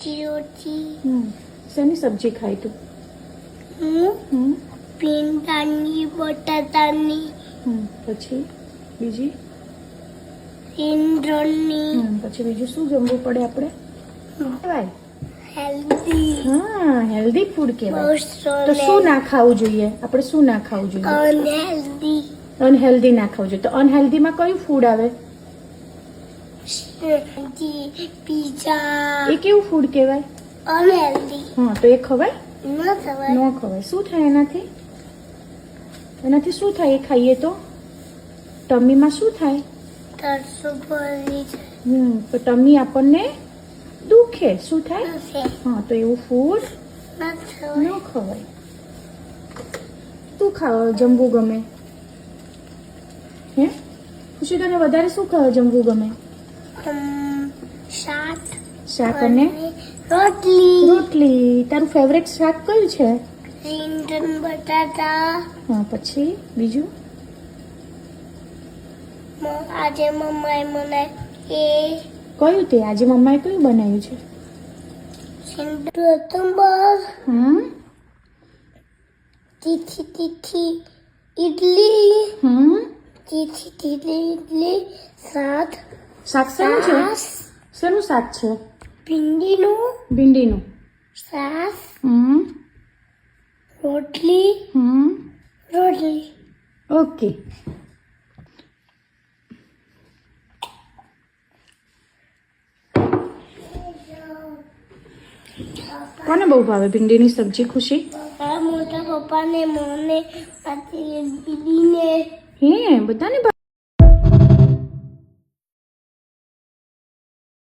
रोटी શેની સબ્જી ખાય તું? ભીંડાની બટાટાની પછી બીજી રીંગણની પછી બીજું શું જમવું પડે આપણે? કહેવાય હેલ્ધી હેલ્ધી ફૂડ કહેવાય. તો તો શું ના ખાવું જોઈએ? આપણે શું ના ખાવું જોઈએ? અનહેલ્ધી અનહેલ્ધી ના ખાવું જોઈએ. તો અનહેલ્ધીમાં કયું ફૂડ આવે? પીઝા એ કેવું ફૂડ કહેવાય? અનહેલ્ધી તો એ ખવાય? ન ખવાય. ન ખવાય. શું થાય એનાથી? એનાથી શું થાય એ ખાઈએ તો? ટમીમાં શું થાય? તરસો ભરી છે તો ટમી આપણને દુખે. શું થાય? તો એવું ફૂડ ન ન ખવાય. ખવાય. શું ખાવા જમવું ગમે? હે ખુશી, તને વધારે શું ખાવા જમવું ગમે? શાક અને રોટલી. તારું ફેવરેટ શાક કયું છે? રીંગણ બટાટા. પછી બીજું? આજે મમ્માએ મને એ કયું તે? આજે મમ્માએ કયું બનાવ્યું છે? સિંદૂર તીખી તીખી ઇડલી. તીખી ઇડલી શાક. શાક શેનું છે? શેનું શાક છે? ભીંડીનું શાક. રોટલી. ઓકે. કોને બહુ ભાવે ભીંડીની સબ્જી? ખુશી? મોટા પપ્પાને મને દીદીને હે બધાને